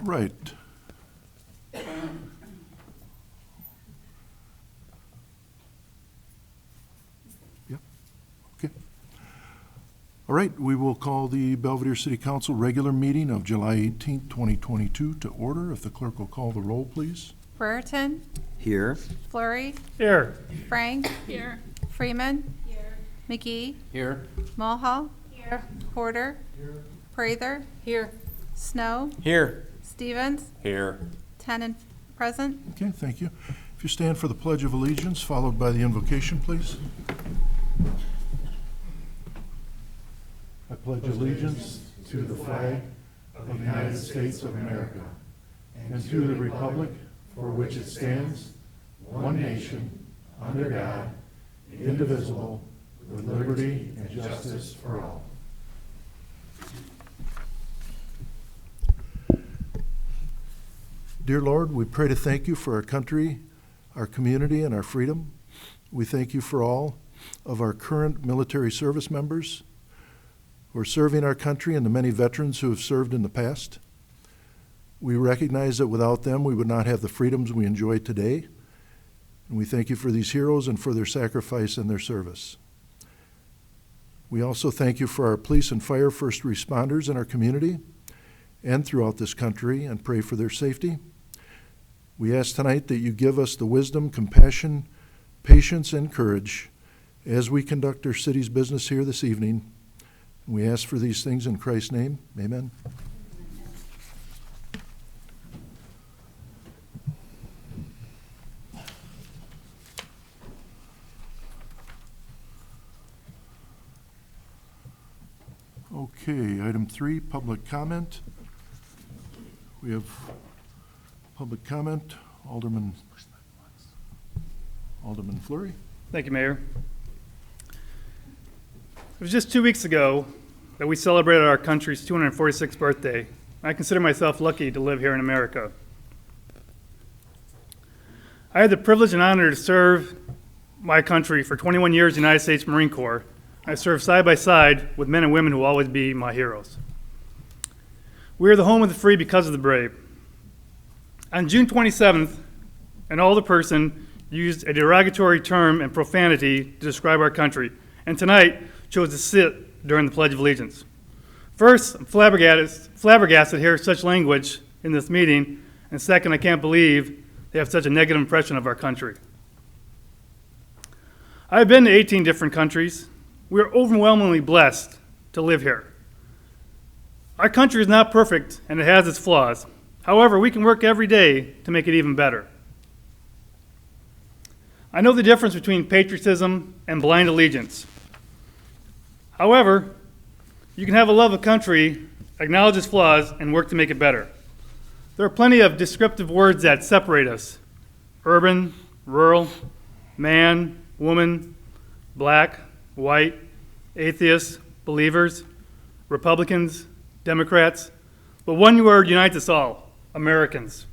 Right. Yep. Okay. All right, we will call the Belvedere City Council regular meeting of July 18th, 2022 to order. If the clerk will call the roll, please. Brereton. Here. Flurry. Here. Frank. Here. Freeman. Here. McGee. Here. Mulhall. Here. Porter. Here. Prather. Here. Snow. Here. Stevens. Here. Tenant present. Okay, thank you. If you stand for the Pledge of Allegiance, followed by the invocation, please. I pledge allegiance to the flag of the United States of America and to the republic for which it stands, one nation, under God, indivisible, with liberty and justice for all. Dear Lord, we pray to thank you for our country, our community, and our freedom. We thank you for all of our current military service members who are serving our country and the many veterans who have served in the past. We recognize that without them, we would not have the freedoms we enjoy today. And we thank you for these heroes and for their sacrifice and their service. We also thank you for our police and fire first responders in our community and throughout this country and pray for their safety. We ask tonight that you give us the wisdom, compassion, patience, and courage as we conduct our city's business here this evening. We ask for these things in Christ's name. Amen. Okay, item 3, public comment. We have public comment. Alderman Fleury. Thank you, Mayor. It was just 2 weeks ago that we celebrated our country's 246th birthday. I consider myself lucky to live here in America. I had the privilege and honor to serve my country for 21 years in the United States Marine Corps. I served side by side with men and women who will always be my heroes. We are the home of the free because of the brave. On June 27th, an older person used a derogatory term and profanity to describe our country, and tonight chose to sit during the Pledge of Allegiance. First, I'm flabbergasted to hear such language in this meeting, and second, I can't believe they have such a negative impression of our country. I've been to 18 different countries. We are overwhelmingly blessed to live here. Our country is not perfect, and it has its flaws. However, we can work every day to make it even better. I know the difference between patriotism and blind allegiance. However, you can have a love of country, acknowledge its flaws, and work to make it better. There are plenty of descriptive words that separate us: urban, rural, man, woman, black, white, atheists, believers, Republicans, Democrats, but one word unites us all: Americans.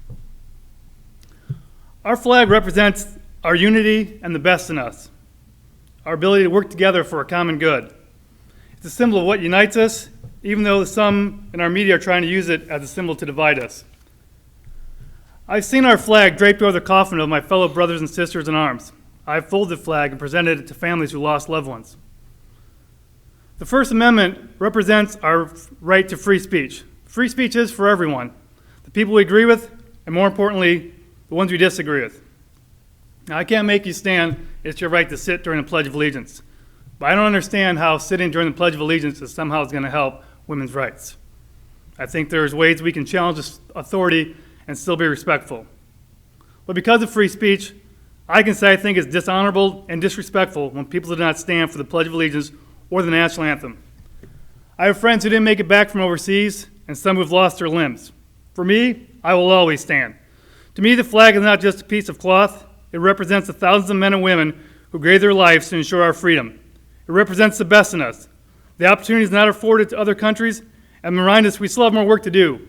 Our flag represents our unity and the best in us, our ability to work together for a common good. It's a symbol of what unites us, even though some in our media are trying to use it as a symbol to divide us. I've seen our flag draped over the coffin of my fellow brothers and sisters in arms. I've folded the flag and presented it to families who lost loved ones. The First Amendment represents our right to free speech. Free speech is for everyone, the people we agree with, and more importantly, the ones we disagree with. Now, I can't make you stand. It's your right to sit during the Pledge of Allegiance. But I don't understand how sitting during the Pledge of Allegiance is somehow going to help women's rights. I think there's ways we can challenge this authority and still be respectful. But because of free speech, I can say I think it's dishonorable and disrespectful when people do not stand for the Pledge of Allegiance or the national anthem. I have friends who didn't make it back from overseas and some who have lost their limbs. For me, I will always stand. To me, the flag is not just a piece of cloth. It represents the thousands of men and women who gave their lives to ensure our freedom. It represents the best in us, the opportunities not afforded to other countries, and remind us we still have more work to do.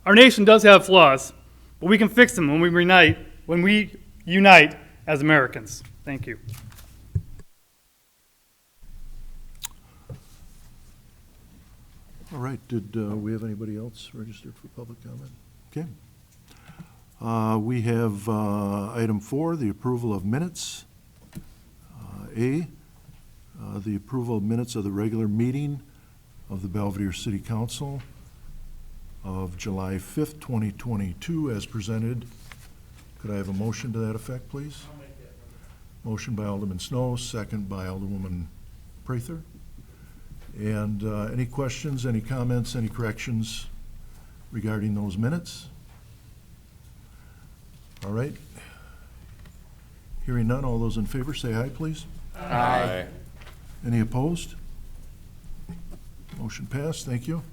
Our nation does have flaws, but we can fix them when we unite as Americans. Thank you. All right, did we have anybody else registered for public comment? Okay. We have item 4, the approval of minutes. The approval of minutes of the regular meeting of the Belvedere City Council of July 5th, 2022, as presented. Could I have a motion to that effect, please? I'll make that. Motion by Alderman Snow, second by Alderwoman Prather. And any questions, any comments, any corrections regarding those minutes? All right. Hearing none, all those in favor say aye, please. Aye. Any opposed? Motion passed, thank you.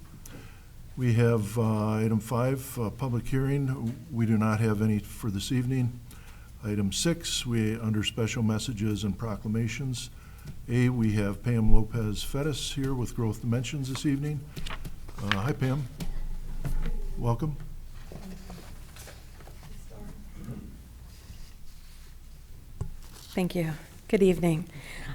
We have item 5, public hearing. We do not have any for this evening. Item 6, under special messages and proclamations. We have Pam Lopez Fettis here with Growth Dimensions this evening. Hi, Pam. Welcome. Thank you. Good evening.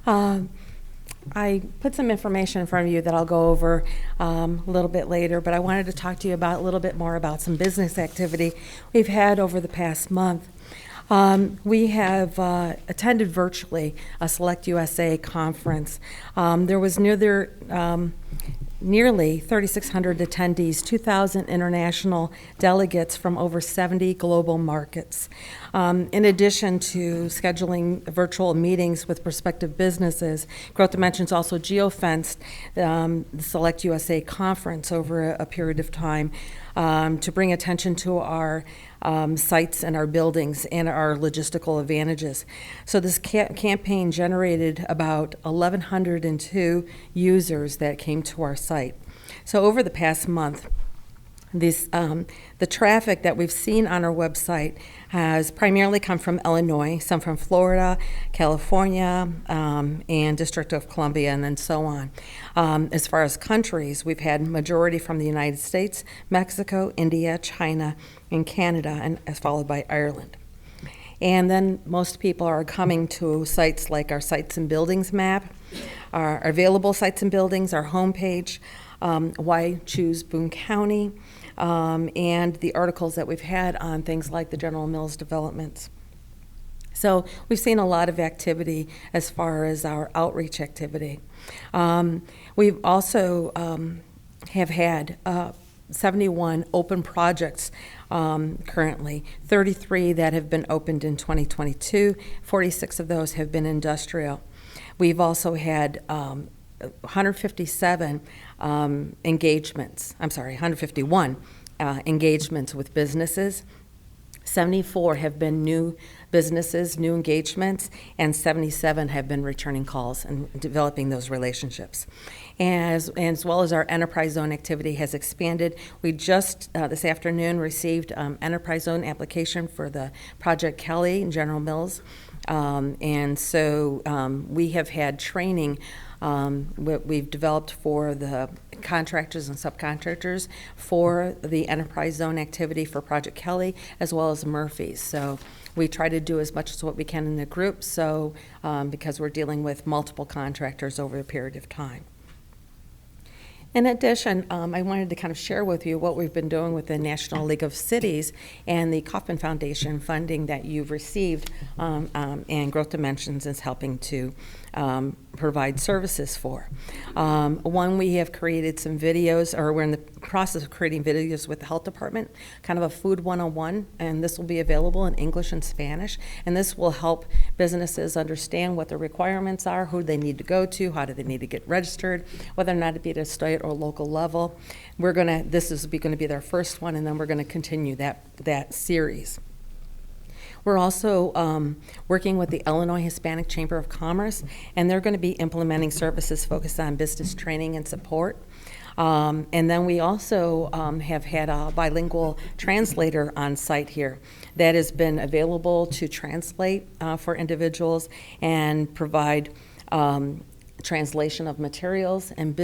I put some information in front of you that I'll go over a little bit later, but I wanted to talk to you about a little bit more about some business activity we've had over the past month. We have attended virtually a Select USA conference. There was nearly 3,600 attendees, 2,000 international delegates from over 70 global markets. In addition to scheduling virtual meetings with prospective businesses, Growth Dimensions also geofenced the Select USA conference over a period of time to bring attention to our sites and our buildings and our logistical advantages. So this campaign generated about 1,102 users that came to our site. So over the past month, the traffic that we've seen on our website has primarily come from Illinois, some from Florida, California, and District of Columbia, and then so on. As far as countries, we've had majority from the United States, Mexico, India, China, and Canada, and as followed by Ireland. And then most people are coming to sites like our Sites and Buildings map, our available sites and buildings, our homepage, why choose Boone County, and the articles that we've had on things like the General Mills developments. So we've seen a lot of activity as far as our outreach activity. We've also have had 71 open projects currently, 33 that have been opened in 2022, 46 of those have been industrial. We've also had 151 engagements with businesses. 74 have been new businesses, new engagements, and 77 have been returning calls and developing those relationships. As well as our enterprise zone activity has expanded. We just this afternoon received enterprise zone application for the Project Kelly in General Mills. And so we have had training we've developed for the contractors and subcontractors for the enterprise zone activity for Project Kelly, as well as Murphy's. So we try to do as much as what we can in the group, so because we're dealing with multiple contractors over a period of time. In addition, I wanted to kind of share with you what we've been doing with the National League of Cities and the Kauffman Foundation funding that you've received, and Growth Dimensions is helping to provide services for. One, we have created some videos, or we're in the process of creating videos with the health department, kind of a food 101, and this will be available in English and Spanish, and this will help businesses understand what the requirements are, who they need to go to, how do they need to get registered, whether or not it be at a state or local level. This is going to be their first one, and then we're going to continue that series. We're also working with the Illinois Hispanic Chamber of Commerce, and they're going to be implementing services focused on business training and support. And then we also have had a bilingual translator on site here that has been available to translate for individuals and provide translation of materials and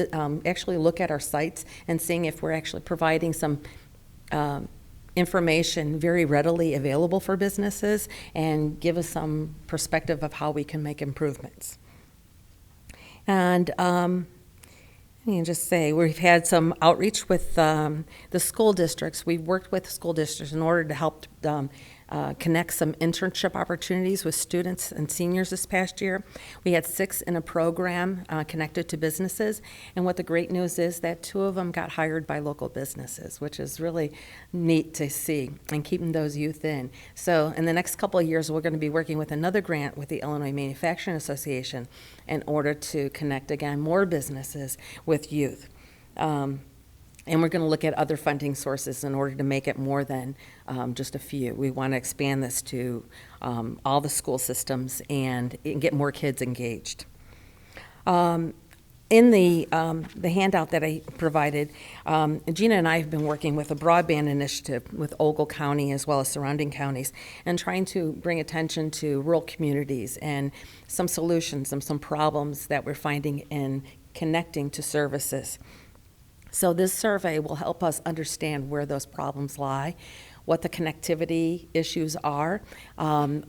actually look at our sites and seeing if we're actually providing some information very readily available for businesses and give us some perspective of how we can make improvements. And And just say, we've had some outreach with the school districts. We've worked with school districts in order to help connect some internship opportunities with students and seniors this past year. We had 6 in a program connected to businesses, and what the great news is that 2 of them got hired by local businesses, which is really neat to see, and keeping those youth in. So in the next couple of years, we're going to be working with another grant with the Illinois Manufacturing Association in order to connect, again, more businesses with youth. And we're going to look at other funding sources in order to make it more than just a few. We want to expand this to all the school systems and get more kids engaged. In the handout that I provided, Gina and I have been working with a broadband initiative with Ogle County as well as surrounding counties and trying to bring attention to rural communities and some solutions and some problems that we're finding in connecting to services. So this survey will help us understand where those problems lie, what the connectivity issues are.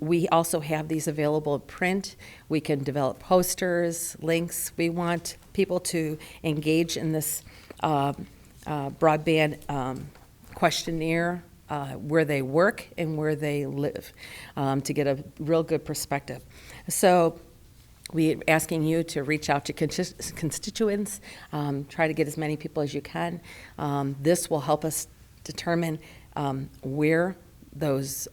We also have these available in print. We can develop posters, links. We want people to engage in this broadband questionnaire where they work and where they live to get a real good perspective. So we're asking you to reach out to constituents, try to get as many people as you can. This will help us determine where those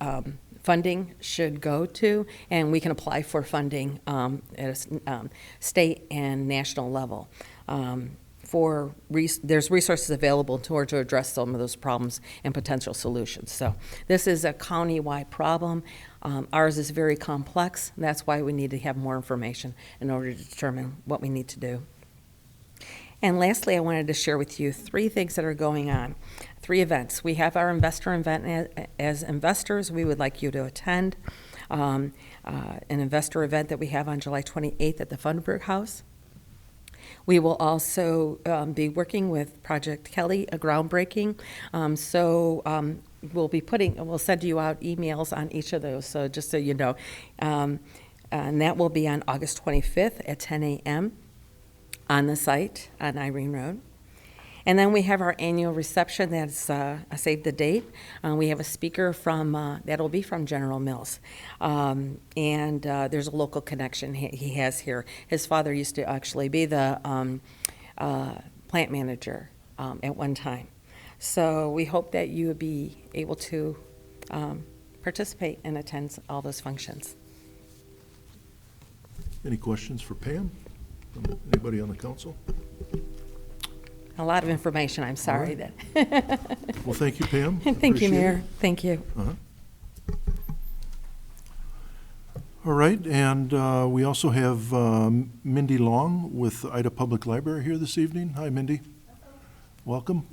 funding should go to, and we can apply for funding at a state and national level. There's resources available in order to address some of those problems and potential solutions. So this is a county-wide problem. Ours is very complex. That's why we need to have more information in order to determine what we need to do. And lastly, I wanted to share with you 3 things that are going on, 3 events. We have our investor event. As investors, we would like you to attend an investor event that we have on July 28th at the Funderburg House. We will also be working with Project Kelly, a groundbreaking. We'll send you out emails on each of those, so just so you know. And that will be on August 25th at 10 a.m. on the site on Irene Road. And then we have our annual reception. That's save the date. We have a speaker that'll be from General Mills. And there's a local connection he has here. His father used to actually be the plant manager at one time. So we hope that you would be able to participate and attend all those functions. Any questions for Pam? From anybody on the council? A lot of information, I'm sorry. All That. Well, thank you, Pam. Thank you, Appreciate Mayor. it. Thank you. All right, and we also have Mindy Long with Ida Public Library here this evening. Hi, Mindy. Welcome.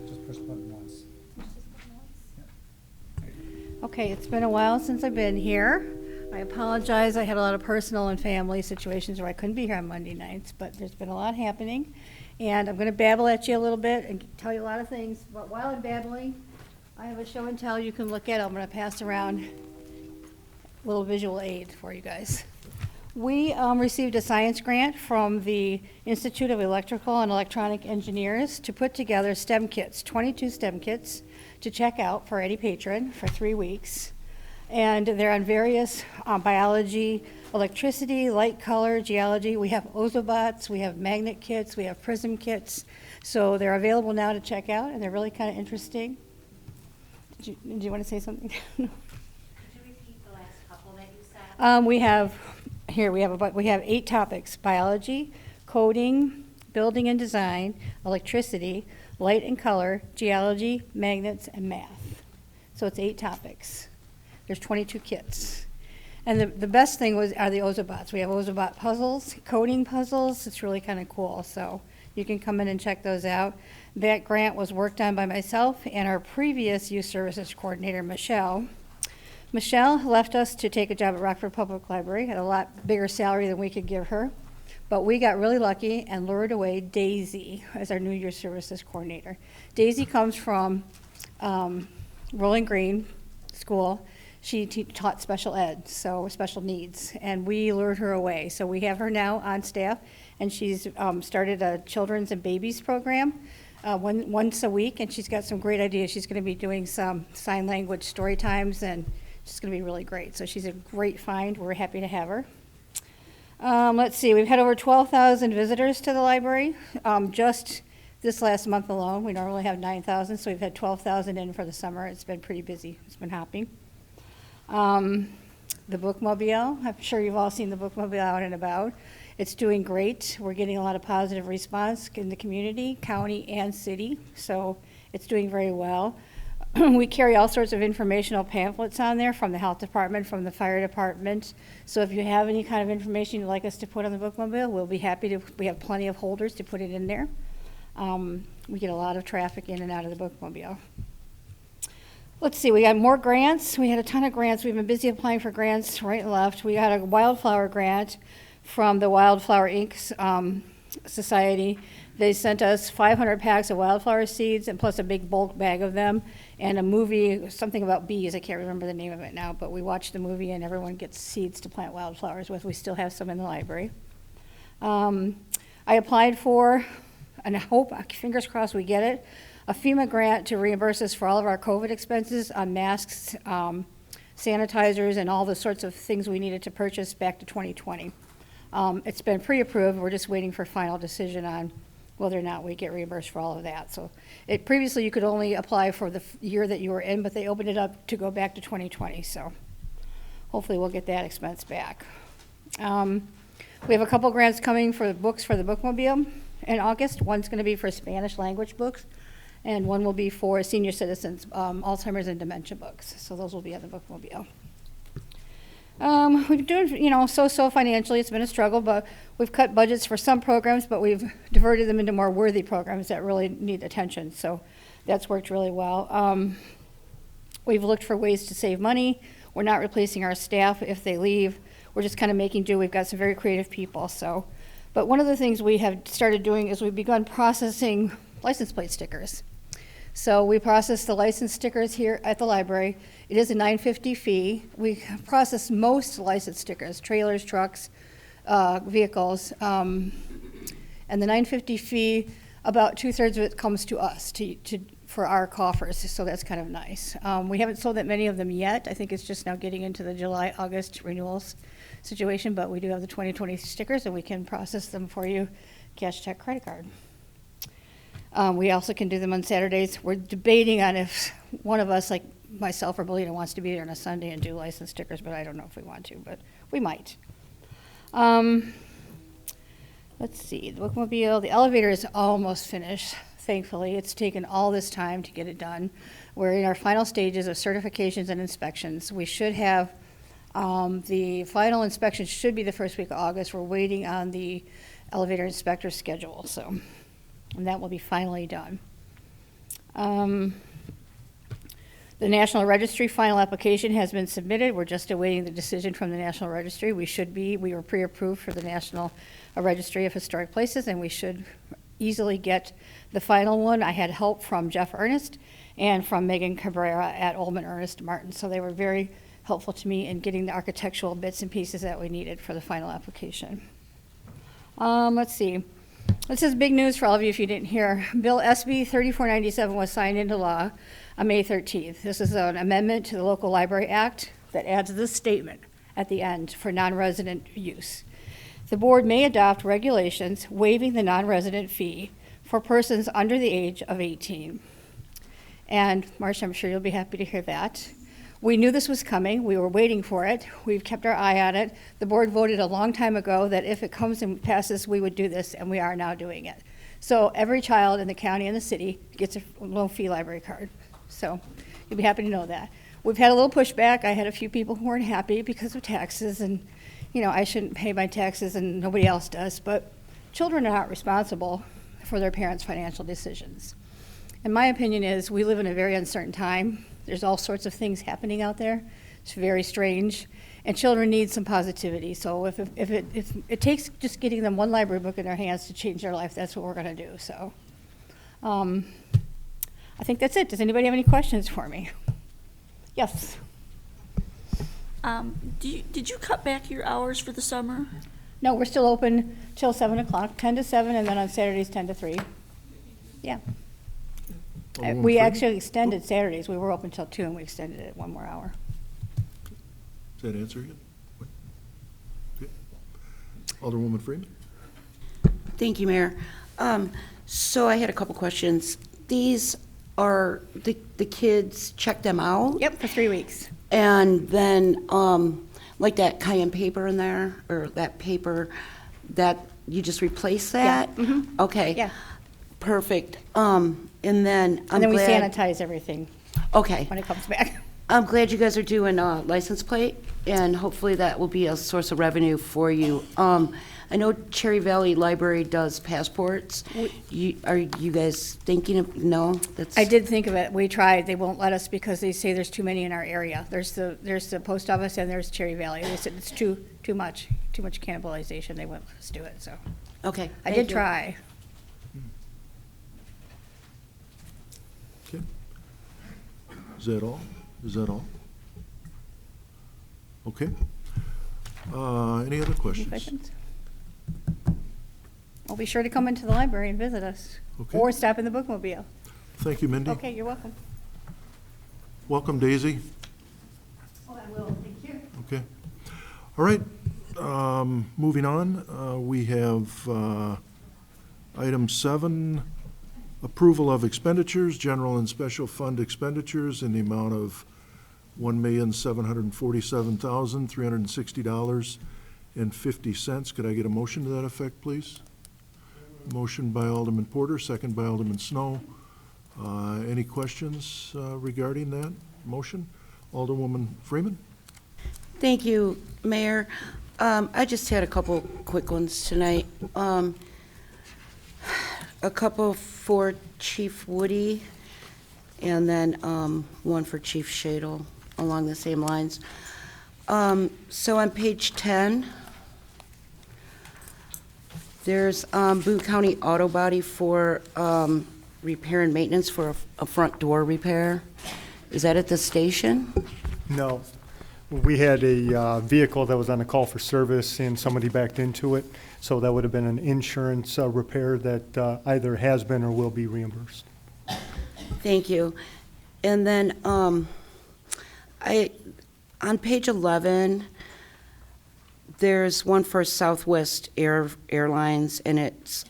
Just push button once. Okay, it's been a while since I've been here. I apologize, I had a lot of personal and family situations where I couldn't be here on Monday nights, but there's been a lot happening. And I'm gonna babble at you a little bit and tell you a lot of things, but while I'm babbling, I have a show and tell you can look at. I'm gonna pass around a little visual aid for you guys. We received a science grant from the Institute of Electrical and Electronic Engineers to put together STEM kits, 22 STEM kits, to check out for any patron for 3 weeks. And they're on various biology, electricity, light, color, geology. We have ozobots, we have magnet kits, we have prism kits. So they're available now to check out, and they're really kind of interesting. Did you want to say something? Could you repeat the last couple that you said? We have 8 topics: biology, coding, building and design, electricity, light and color, geology, magnets, and math. So it's 8 topics. There's 22 kits. And the best thing are the ozobots. We have ozobot puzzles, coding puzzles. It's really kind of cool. So you can come in and check those out. That grant was worked on by myself and our previous youth services coordinator, Michelle. Michelle left us to take a job at Rockford Public Library at a lot bigger salary than we could give her. But we got really lucky and lured away Daisy as our new youth services coordinator. Daisy comes from Rolling Green School. She taught special ed, so special needs, and we lured her away. So we have her now on staff, and she's started a children's and babies program once a week, and she's got some great ideas. She's going to be doing some sign language story times, and she's going to be really great. So she's a great find. We're happy to have her. Let's see, we've had over 12,000 visitors to the library just this last month alone. We normally have 9,000, so we've had 12,000 in for the summer. It's been pretty busy. It's been hopping. The Bookmobile, I'm sure you've all seen the Bookmobile out and about. It's doing great. We're getting a lot of positive response in the community, county and city, so it's doing very well. We carry all sorts of informational pamphlets on there from the health department, from the fire department. So if you have any kind of information you'd like us to put on the Bookmobile, we'll be happy to. We have plenty of holders to put it in there. We get a lot of traffic in and out of the Bookmobile. Let's see, we got more grants. We had a ton of grants. We've been busy applying for grants right and left. We got a wildflower grant from the Wildflower Inc. Society. They sent us 500 packs of wildflower seeds and plus a big bulk bag of them and a movie, something about bees. I can't remember the name of it now, but we watched the movie and everyone gets seeds to plant wildflowers with. We still have some in the library. I applied for, and I hope, fingers crossed we get it, a FEMA grant to reimburse us for all of our COVID expenses on masks, sanitizers, and all the sorts of things we needed to purchase back to 2020. It's been pre-approved. We're just waiting for final decision on whether or not we get reimbursed for all of that. So previously you could only apply for the year that you were in, but they opened it up to go back to 2020. So hopefully we'll get that expense back. We have a couple grants coming for the books for the Bookmobile in August. One's going to be for Spanish language books, and one will be for senior citizens, Alzheimer's and dementia books. So those will be at the Bookmobile. We've been doing, so financially. It's been a struggle, but we've cut budgets for some programs, but we've diverted them into more worthy programs that really need attention. So that's worked really well. We've looked for ways to save money. We're not replacing our staff if they leave. We're just kind of making do. We've got some very creative people. But one of the things we have started doing is we've begun processing license plate stickers. So we process the license stickers here at the library. It is a $9.50 fee. We process most license stickers, trailers, trucks, vehicles. And the $9.50 fee, about 2/3 of it comes to us for our coffers, so that's kind of nice. We haven't sold that many of them yet. I think it's just now getting into the July, August renewals situation, but we do have the 2020 stickers and we can process them for you, cash, check, credit card. We also can do them on Saturdays. We're debating on if one of us, like myself or Belina, wants to be there on a Sunday and do license stickers, but I don't know if we want to, but we might. Let's see, the Bookmobile, the elevator is almost finished, thankfully. It's taken all this time to get it done. We're in our final stages of certifications and inspections. We should have, the final inspection should be the first week of August. We're waiting on the elevator inspector schedule, and that will be finally done. The National Registry final application has been submitted. We're just awaiting the decision from the National Registry. We were pre-approved for the National Registry of Historic Places, and we should easily get the final one. I had help from Jeff Ernest and from Megan Cabrera at Oldman Ernest Martin, so they were very helpful to me in getting the architectural bits and pieces that we needed for the final application. Let's see. This is big news for all of you if you didn't hear. Bill SB 3497 was signed into law on May 13th. This is an amendment to the Local Library Act that adds this statement at the end for non-resident use. The board may adopt regulations waiving the non-resident fee for persons under the age of 18. And Marcia, I'm sure you'll be happy to hear that. We knew this was coming. We were waiting for it. We've kept our eye on it. The board voted a long time ago that if it comes and passes, we would do this, and we are now doing it. So every child in the county and the city gets a low-fee library card. So you'll be happy to know that. We've had a little pushback. I had a few people who weren't happy because of taxes, and I shouldn't pay my taxes and nobody else does, but children are not responsible for their parents' financial decisions. And my opinion is we live in a very uncertain time. There's all sorts of things happening out there. It's very strange. And children need some positivity. So if it takes just getting them one library book in their hands to change their life, that's what we're going to do. So I think that's it. Does anybody have any questions for me? Yes. Did you cut back your hours for the summer? No, we're still open till 7 o'clock, 10 to 7, and then on Saturdays, 10 to 3. Yeah. Alderwoman We Freeman? actually extended Saturdays. We were open till 2, and we extended it 1 more hour. Does that answer it? Okay. Alderwoman Freeman? Thank you, Mayor. So I had a couple questions. These are, the kids check them out? Yep, for 3 weeks. And then, like that cayenne paper in there, or that paper, that, you just replace that? Yeah, mhm. Okay. Yeah. Perfect. And then, I'm And then we glad. sanitize everything Okay. when it comes back. I'm glad you guys are doing a license plate, and hopefully that will be a source of revenue for you. I know Cherry Valley Library does passports. Are you guys thinking of, no? That's I did think of it. We tried. They won't let us because they say there's too many in our area. There's the post office and there's Cherry Valley. They said it's too much cannibalization. They won't let us do it, so. Okay. I thank did you. try. Okay. Is that all? Is that all? Okay. Any other Any questions? questions? Well, be sure to come into the library and visit us. Okay. Or stop in the Bookmobile. Thank you, Mindy. Okay, you're welcome. Welcome, Daisy. Oh, I will. Thank you. Okay. All right. Moving on, we have item 7, approval of expenditures, general and special fund expenditures in the amount of $1,747,360.50. Could I get a motion to that effect, please? Motion by Alderman Porter, second by Alderman Snow. Any questions regarding that motion? Alderwoman Freeman? Thank you, Mayor. I just had a couple quick ones tonight. A couple for Chief Woody, and then one for Chief Shadle along the same lines. So on page 10, there's Boone County Auto Body for repair and maintenance for a front door repair. Is that at the station? No. We had a vehicle that was on a call for service and somebody backed into it, so that would have been an insurance repair that either has been or will be reimbursed. Thank you. And then on page 11, there's one for Southwest Airlines, and it's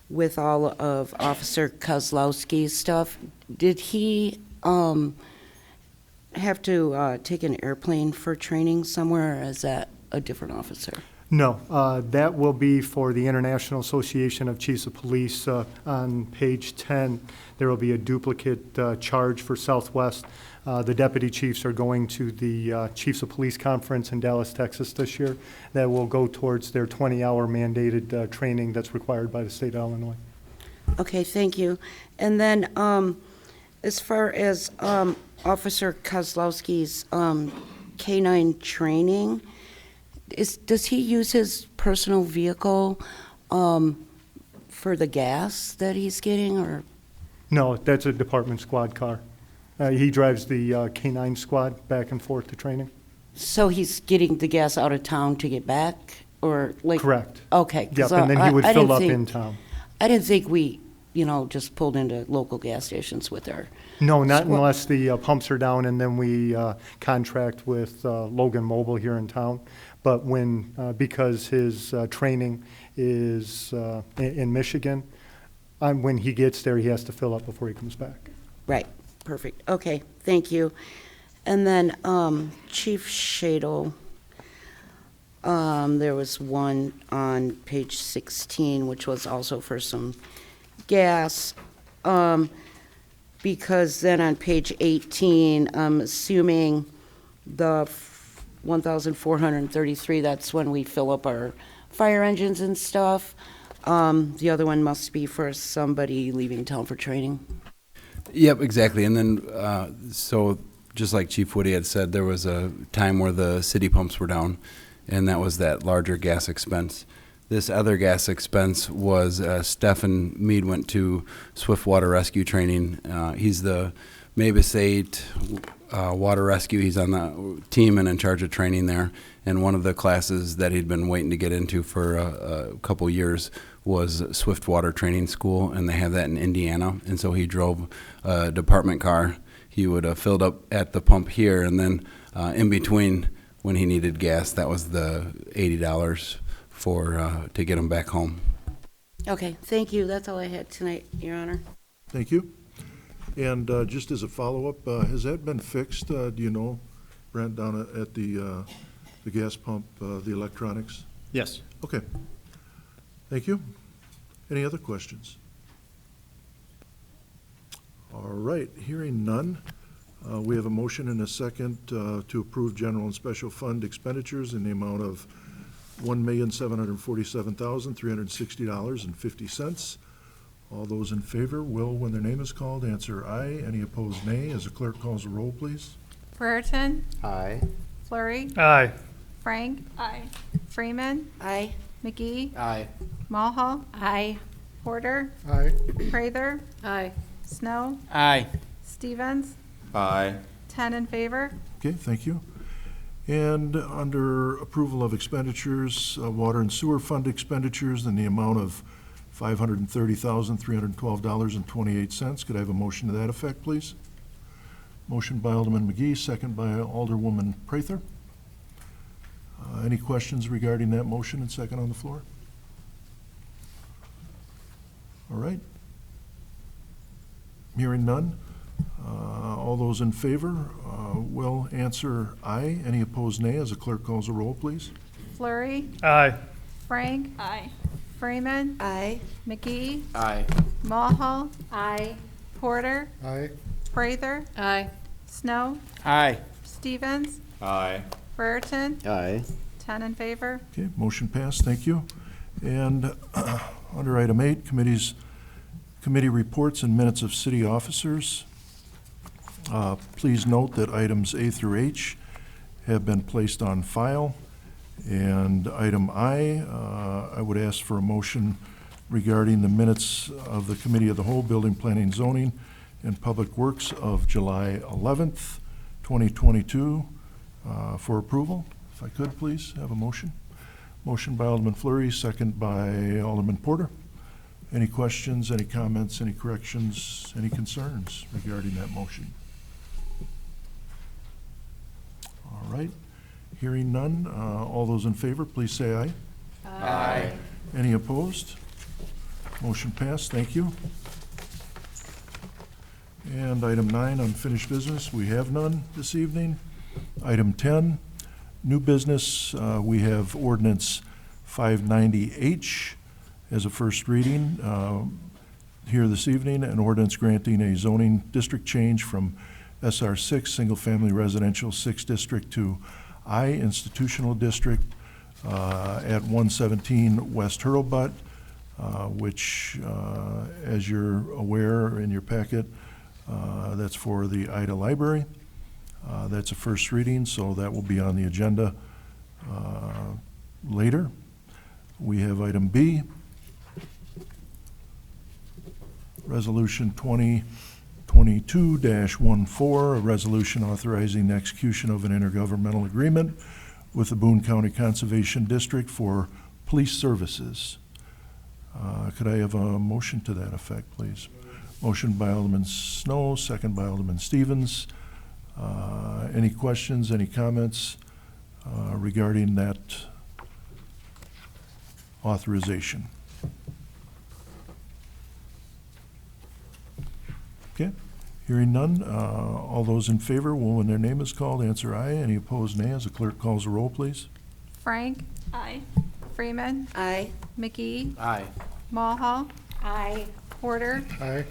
with all of Officer Kozlowski's stuff. Did he have to take an airplane for training somewhere, or is that a different officer? No, that will be for the International Association of Chiefs of Police. On page 10, there will be a duplicate charge for Southwest. The deputy chiefs are going to the Chiefs of Police Conference in Dallas, Texas this year. That will go towards their 20-hour mandated training that's required by the state of Illinois. Okay, thank you. And then as far as Officer Kozlowski's K-9 training, does he use his personal vehicle for the gas that he's getting, or? No, that's a department squad car. He drives the K-9 squad back and forth to training. So he's getting the gas out of town to get back, or like? Correct. Okay. 'cause, Yep, and then he would I fill didn't up think- in town. I didn't think we, just pulled into local gas stations with our. No, not Squad. unless the pumps are down, and then we contract with Logan Mobile here in town. But because his training is in Michigan, when he gets there, he has to fill up before he comes back. Right, perfect. Okay, thank you. And then Chief Shadle, there was one on page 16, which was also for some gas. Because then on page 18, I'm assuming the 1,433, that's when we fill up our fire engines and stuff. The other one must be for somebody leaving town for training. Yep, exactly. And then, so just like Chief Woody had said, there was a time where the city pumps were down, and that was that larger gas expense. This other gas expense was Stephen Mead went to Swift Water Rescue training. He's the Mavis 8, Water Rescue. He's on the team and in charge of training there. And one of the classes that he'd been waiting to get into for a couple years was Swift Water Training School, and they have that in Indiana. And so he drove a department car. He would have filled up at the pump here, and then in between, when he needed gas, that was the $80 to get him back home. Okay, thank you. That's all I had tonight, Your Honor. Thank you. And just as a follow-up, has that been fixed, do you know, Brent, down at the gas pump, the electronics? Yes. Okay. Thank you. Any other questions? All right, hearing none, we have a motion and a second to approve general and special fund expenditures in the amount of $1,747,360.50. All those in favor will, when their name is called, answer aye. Any opposed, nay. As the clerk calls the roll, please. Brereton, Aye. Flurry, Aye. Frank. Aye. Freeman, Aye. McGee, Aye. Mulhall, Aye. Porter, Aye. Prather, Aye. Snow, Aye. Stevens, Aye. 10 in favor. Okay, thank you. And under approval of expenditures, water and sewer fund expenditures in the amount of $530,312.28. Could I have a motion to that effect, please? Motion by Alderman McGee, second by Alderwoman Prather. Any questions regarding that motion and second on the floor? All right. Hearing none. All those in favor will answer aye. Any opposed, nay. As the clerk calls the roll, please. Flurry, Aye. Frank. Aye. Freeman, Aye. McGee, Aye. Mulhall, Aye. Porter, Aye. Prather, Aye. Snow, Aye. Stevens, Aye. Brereton, Aye. 10 in favor. Okay, motion passed, thank you. And under item 8, committee reports and minutes of city officers. Please note that items A through H have been placed on file. And item I would ask for a motion regarding the minutes of the Committee of the Whole, Building, Planning, Zoning, and Public Works of July 11th, 2022, for approval. If I could, please, have a motion. Motion by Alderman Fleury, second by Alderman Porter. Any questions, any comments, any corrections, any concerns regarding that motion? All right. Hearing none, all those in favor, please say aye. Aye. Any opposed? Motion passed, thank you. And item 9, unfinished business, we have none this evening. Item 10, new business, we have ordinance 590H as a first reading here this evening, an ordinance granting a zoning district change from SR6, single-family residential 6 district, to I, institutional district, at 117 West Hurlbutt, which, as you're aware in your packet, that's for the Ida Library. That's a first reading, so that will be on the agenda later. We have item B, Resolution 2022-14, a resolution authorizing the execution of an intergovernmental agreement with the Boone County Conservation District for police services. Could I have a motion to that effect, please? Motion by Alderman Snow, second by Alderman Stevens. Any questions, any comments regarding that authorization? Okay, hearing none, all those in favor will, when their name is called, answer aye. Any opposed, nay. As the clerk calls the roll, please. Frank. Aye. Freeman, Aye. McGee, Aye. Mulhall, Aye. Porter, Aye.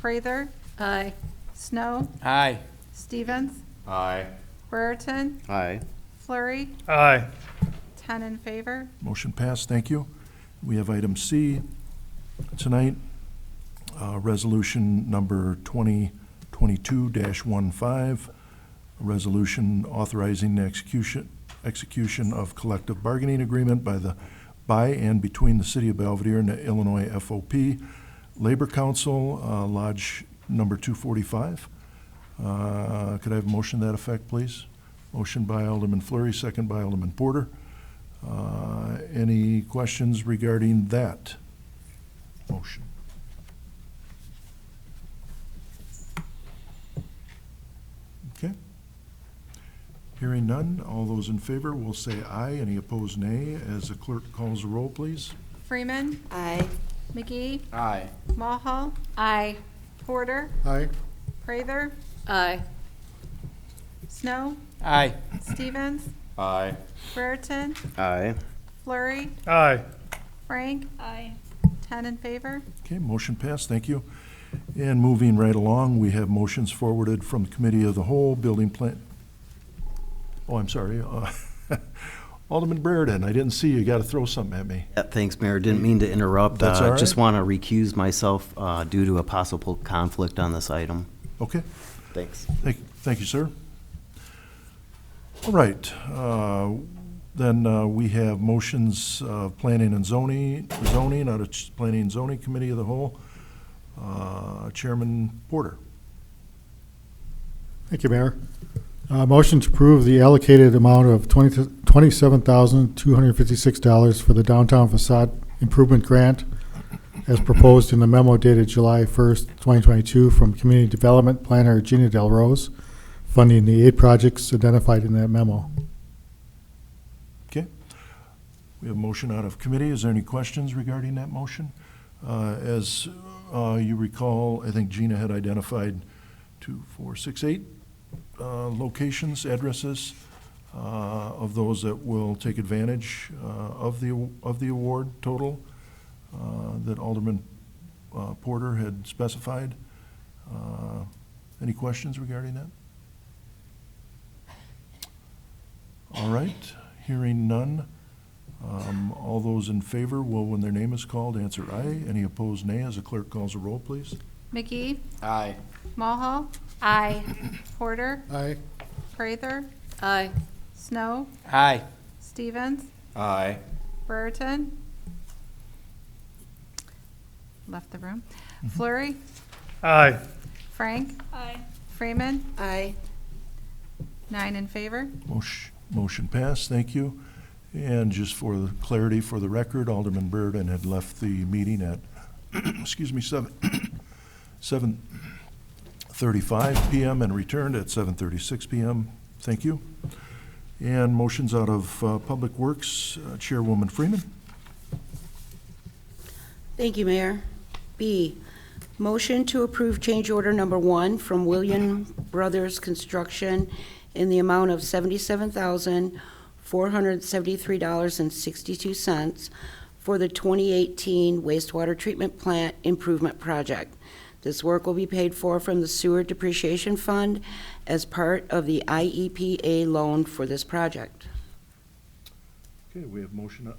Prather, Aye. Snow, Aye. Stevens, Aye. Brereton, Aye. Flurry, Aye. 10 in favor. Motion passed, thank you. We have item C tonight, resolution number 2022-15, a resolution authorizing the execution of collective bargaining agreement by and between the City of Belvedere and the Illinois FOP Labor Council, Lodge number 245. Could I have a motion to that effect, please? Motion by Alderman Fleury, second by Alderman Porter. Any questions regarding that motion? Okay. Hearing none, all those in favor will say aye. Any opposed, nay. As the clerk calls the roll, please. Freeman. Aye. McGee. Aye. Mulhall. Aye. Porter. Aye. Prather. Aye. Snow. Aye. Stevens. Aye. Brereton. Aye. Flurry. Aye. Frank. Aye. 10 in favor. Okay, motion passed, thank you. And moving right along, we have motions forwarded from the Committee of the Whole, Building Plan. Oh, I'm sorry. Alderman Brereton, I didn't see you. Got to throw something at me. Yeah, thanks, Mayor. Didn't mean to interrupt. That's all right. Just want to recuse myself due to a possible conflict on this item. Okay, Thanks. thank you, sir. All right, then we have motions of Planning and Zoning out of Planning and Zoning Committee of the Whole. Chairman Porter. Thank you, Mayor. Motion to approve the allocated amount of $27,256 for the downtown facade improvement grant as proposed in the memo dated July 1st, 2022 from Community Development Planner Gina Del Rose, funding the 8 projects identified in that memo. Okay. We have a motion out of committee. Is there any questions regarding that motion? As you recall, I think Gina had identified 2, 4, 6, 8 locations, addresses of those that will take advantage of the award total that Alderman Porter had specified. Any questions regarding that? All right, hearing none. All those in favor will, when their name is called, answer aye. Any opposed, nay. As the clerk calls the roll, please. McGee. Aye. Mulhall. Aye. Porter. Aye. Prather. Aye. Snow. Aye. Stevens. Aye. Brereton. Left the room. Flurry. Aye. Frank. Aye. Freeman. Aye. 9 in favor. Motion passed, thank you. And just for the clarity for the record, Alderman Brereton had left the meeting at, excuse me, 7:35 PM and returned at 7:36 PM. Thank you. And motions out of Public Works, Chairwoman Freeman. Thank you, Mayor. B, motion to approve change order number 1 from William Brothers Construction in the amount of $77,473.62 for the 2018 wastewater treatment plant improvement project. This work will be paid for from the Sewer Depreciation Fund as part of the IEPA loan for this project. Okay, we have motion,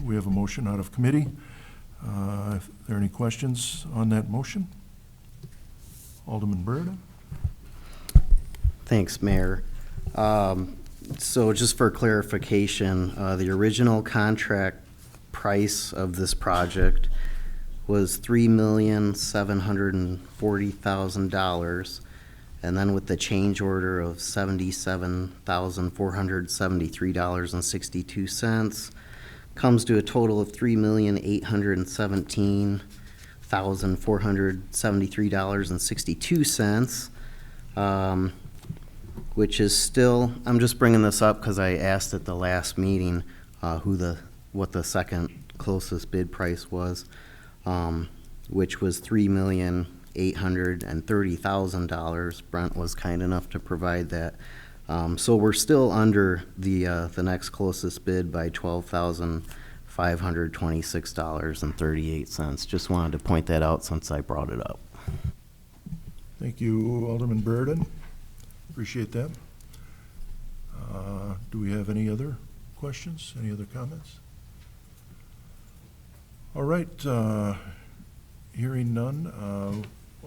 we have a motion out of committee. If there are any questions on that motion? Alderman Brereton. Thanks, Mayor. So just for clarification, the original contract price of this project was $3,740,000, and then with the change order of $77,473.62, comes to a total of $3,817,473.62, which is still, I'm just bringing this up because I asked at the last meeting what the second closest bid price was, which was $3,830,000. Brent was kind enough to provide that. So we're still under the next closest bid by $12,526.38. Just wanted to point that out since I brought it up. Thank you, Alderman Brereton. Appreciate that. Do we have any other questions? Any other comments? All right, hearing none,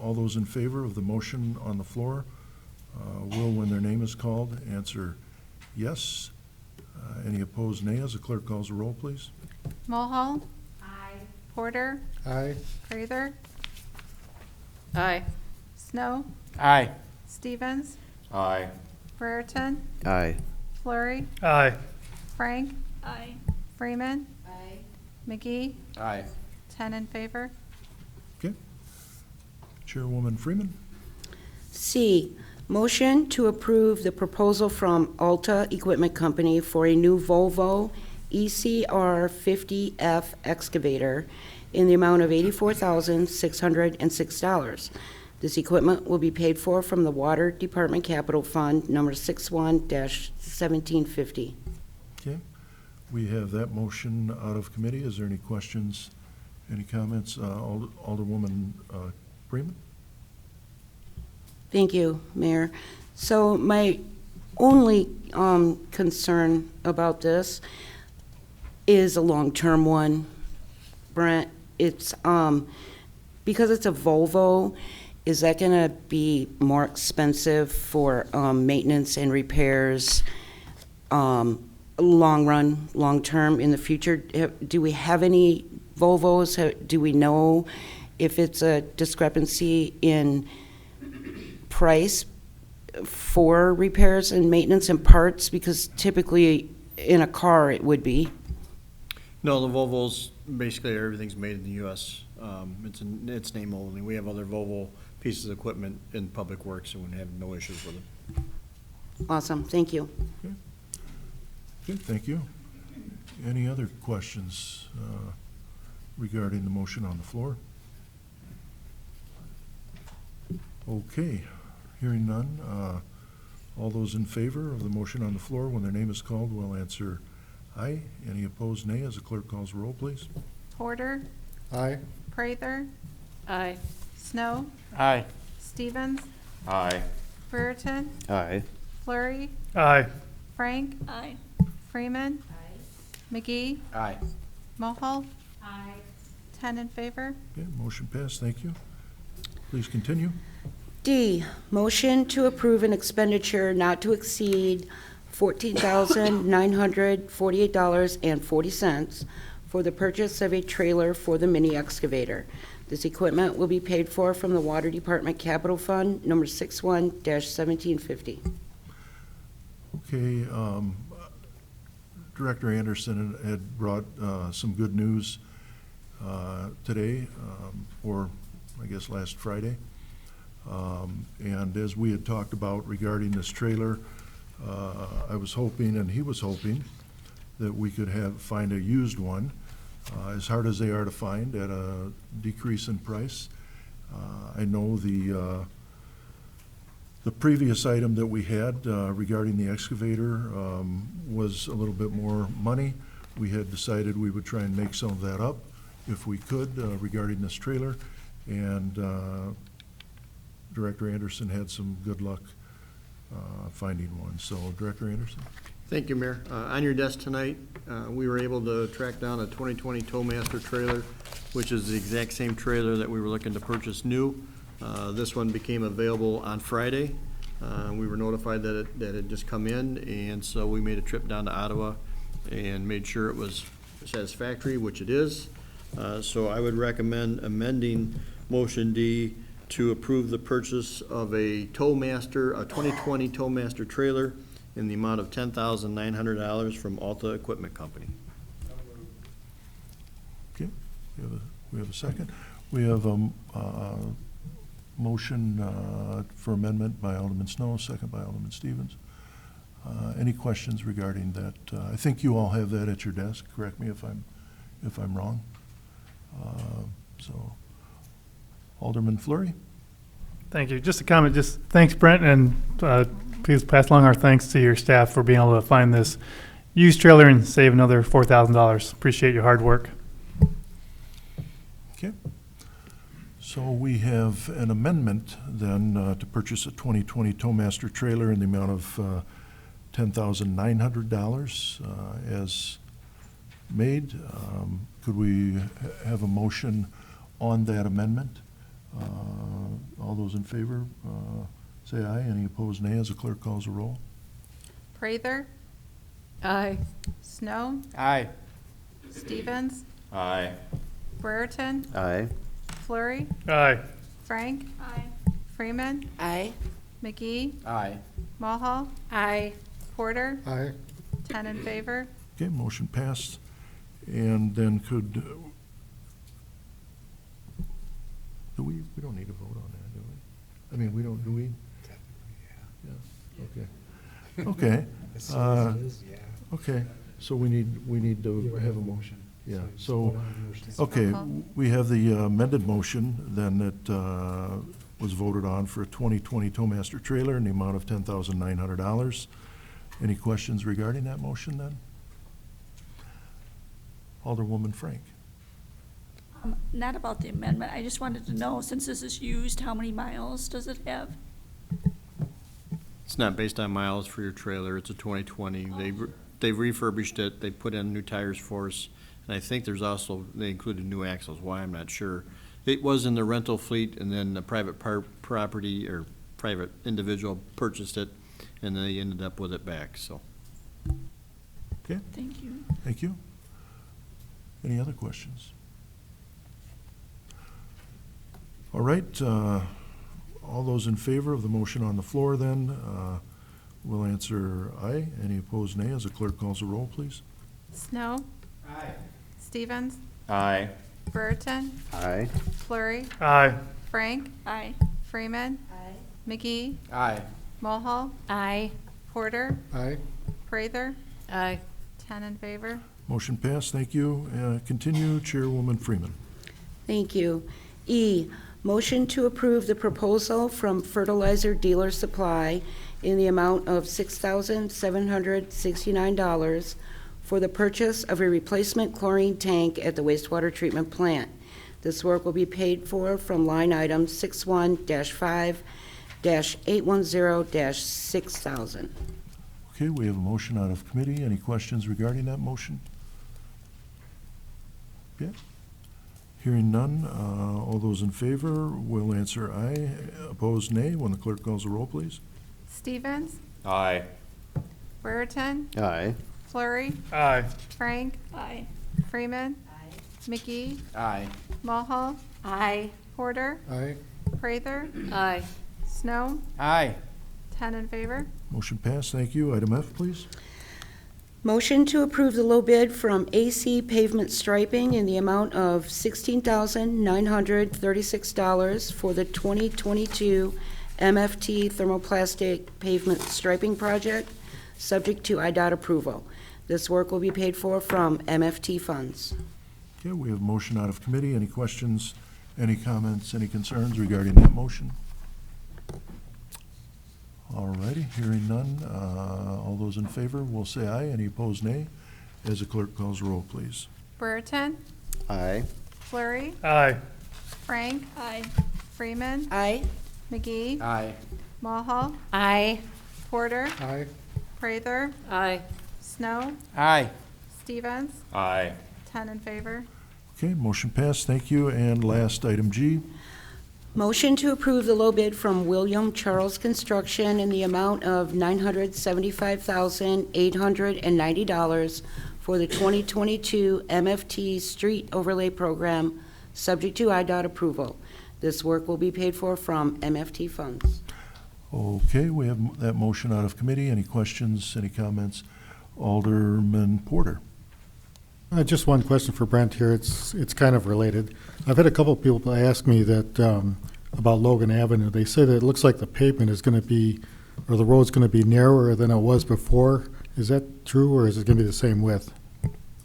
all those in favor of the motion on the floor will, when their name is called, answer yes. Any opposed, nay. As the clerk calls the roll, please. Mulhall. Aye. Porter. Aye. Prather. Aye. Snow. Aye. Stevens, Aye. Brereton, Aye. Flurry, Aye. Frank, Aye. Freeman, Aye. McGee, Aye. 10 in favor. Okay. Chairwoman Freeman? C, motion to approve the proposal from Alta Equipment Company for a new Volvo ECR 50F excavator in the amount of $84,606. This equipment will be paid for from the Water Department Capital Fund, number 61-1750. Okay. We have that motion out of committee. Is there any questions, any comments? Alderwoman Freeman? Thank you, Mayor. So my only concern about this is a long-term one, Brent. It's because it's a Volvo, is that going to be more expensive for maintenance and repairs long-term in the future? Do we have any Volvos? Do we know if it's a discrepancy in price for repairs and maintenance and parts? Because typically in a car it would be. No, the Volvos, basically everything's made in the U.S. It's name only. We have other Volvo pieces of equipment in Public Works and we have no issues with it. Awesome, thank you. Okay, thank you. Any other questions regarding the motion on the floor? Okay, hearing none. All those in favor of the motion on the floor when their name is called will answer aye. Any opposed, nay, as the clerk calls the roll, please. Porter, Aye. Prather, Aye. Snow, Aye. Stevens, Aye. Brereton, Aye. Flurry, Aye. Frank, Aye. Freeman, McGee, Aye. Mulhall, Aye. 10 in favor. Okay, motion passed, thank you. Please continue. D, motion to approve an expenditure not to exceed $14,948.40 for the purchase of a trailer for the mini excavator. This equipment will be paid for from the Water Department Capital Fund, number 61-1750. Okay, Director Anderson had brought some good news today, or I guess last Friday. And as we had talked about regarding this trailer, I was hoping, and he was hoping, that we could find a used one, as hard as they are to find, at a decrease in price. I know the previous item that we had regarding the excavator was a little bit more money. We had decided we would try and make some of that up if we could regarding this trailer. And Director Anderson had some good luck finding one. So, Director Anderson? Thank you, Mayor. On your desk tonight, we were able to track down a 2020 Towmaster trailer, which is the exact same trailer that we were looking to purchase new. This one became available on Friday. We were notified that it had just come in, and so we made a trip down to Ottawa and made sure it was satisfactory, which it is. So I would recommend amending motion D to approve the purchase of a Towmaster, a 2020 Towmaster trailer in the amount of $10,900 from Alta Equipment Company. Okay, we have a second. We have a motion for amendment by Alderman Snow, second by Alderman Stevens. Any questions regarding that? I think you all have that at your desk. Correct me if I'm wrong. So, Alderman Flurry? Thank you. Just a comment, just thanks, Brent, and please pass along our thanks to your staff for being able to find this used trailer and save another $4,000. Appreciate your hard work. Okay. So we have an amendment then to purchase a 2020 Towmaster trailer in the amount of $10,900 as made. Could we have a motion on that amendment? All those in favor, say aye. Any opposed, nay, as the clerk calls the roll. Prather, Aye. Snow, Aye. Stevens, Aye. Brereton, Aye. Flurry, Aye. Frank, Aye. Freeman, Aye. McGee, Aye. Mulhall, Aye. Porter, Aye. 10 in favor. Okay, motion passed. And then we don't need to vote on that, do we? I mean, we don't, do we? Yeah, okay. Okay. Okay, so we need to have a motion. Yeah, so, okay, we have the amended motion then that was voted on for a 2020 Towmaster trailer in the amount of $10,900. Any questions regarding that motion then? Alderwoman Frank. Not about the amendment, I just wanted to know, since this is used, how many miles does it have? It's not based on miles for your trailer. It's a 2020. They've refurbished it. They put in new tires for us. And I think there's also, they included new axles. Why, I'm not sure. It was in the rental fleet, and then the private property or private individual purchased it, and they ended up with it back, so. Okay, Thank you. thank you. Any other questions? All right, all those in favor of the motion on the floor then will answer aye. Any opposed, nay? As the clerk calls the roll, please. Snow, Aye. Stevens, Aye. Brereton, Aye. Flurry, Aye. Frank, Aye. Freeman, McGee, Aye. Mulhall, Aye. Porter, Aye. Prather, Aye. 10 in favor. Motion passed, thank you. Continue, Chairwoman Freeman. Thank you. E, motion to approve the proposal from Fertilizer Dealer Supply in the amount of $6,769 for the purchase of a replacement chlorine tank at the wastewater treatment plant. This work will be paid for from line item 61-5-810-6000. Okay, we have a motion out of committee. Any questions regarding that motion? Okay. Hearing none, all those in favor will answer aye. Opposed, nay. When the clerk calls the roll, please. Stevens, Aye. Brereton, Aye. Flurry, Aye. Frank, Aye. Freeman, McGee, Aye. Mulhall, Aye. Porter, Aye. Prather, Aye. Snow, Aye. 10 in favor. Motion passed, thank you. Item F, please. Motion to approve the low bid from AC Pavement Striping in the amount of $16,936 for the 2022 MFT thermoplastic pavement striping project, subject to IDOT approval. This work will be paid for from MFT funds. Okay, we have a motion out of committee. Any questions, any comments, any concerns regarding that motion? All righty, hearing none. All those in favor will say aye. Any opposed, nay. As the clerk calls the roll, please. Brereton, Aye. Flurry, Aye. Frank, Aye. Freeman, Aye. McGee, Aye. Mulhall, Aye. Porter, Aye. Prather, Aye. Snow, Aye. Stevens, Aye. 10 in favor. Okay, motion passed. Thank you. And last, item G. Motion to approve the low bid from William Charles Construction in the amount of $975,890 for the 2022 MFT Street Overlay Program, subject to IDOT approval. This work will be paid for from MFT funds. Okay, we have that motion out of committee. Any questions, any comments? Alderman Porter. Just one question for Brent here. It's kind of related. I've had a couple of people ask me that about Logan Avenue. They say that it looks like the pavement is going to be, or the road's going to be narrower than it was before. Is that true, or is it going to be the same width?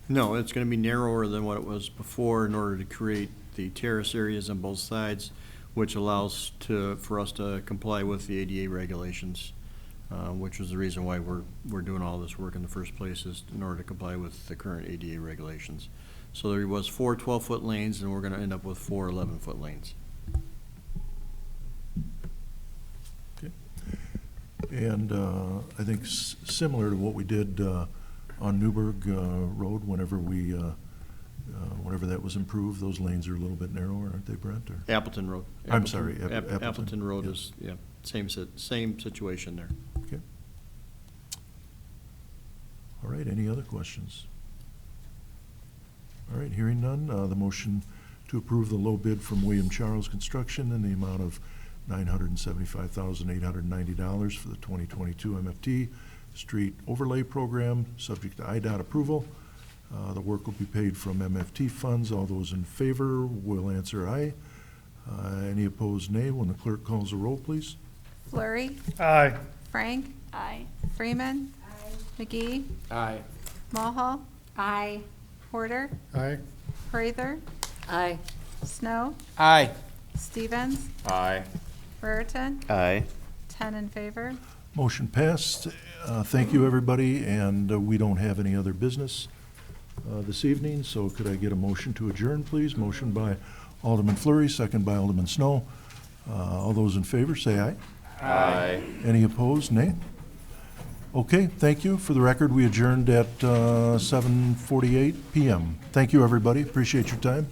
No, it's going to be narrower than what it was before in order to create the terrace areas on both sides, which allows for us to comply with the ADA regulations, which was the reason why we're doing all this work in the first place, is in order to comply with the current ADA regulations. So there was 4 12-foot lanes, and we're going to end up with 4 11-foot lanes. Okay. And I think similar to what we did on Newburgh Road, whenever that was improved, those lanes are a little bit narrower, aren't they, Brent? Or? Appleton Road. I'm sorry, Appleton. Appleton Road Yeah. is, yeah, same situation there. Okay. All right, any other questions? All right, hearing none, the motion to approve the low bid from William Charles Construction in the amount of $975,890 for the 2022 MFT Street Overlay Program, subject to IDOT approval. The work will be paid from MFT funds. All those in favor will answer aye. Any opposed, nay. When the clerk calls the roll, please. Flurry, Aye. Frank, Aye. Freeman, McGee, Aye. Mulhall, Aye. Porter, Aye. Prather, Aye. Snow, Aye. Stevens, Aye. Brereton, Aye. 10 in favor. Motion passed. Thank you, everybody, and we don't have any other business this evening, so could I get a motion to adjourn, please? Motion by Alderman Fleury, second by Alderman Snow. All those in favor, say aye. Aye. Any opposed, nay? Okay, thank you. For the record, we adjourned at 7:48 PM. Thank you, everybody. Appreciate your time.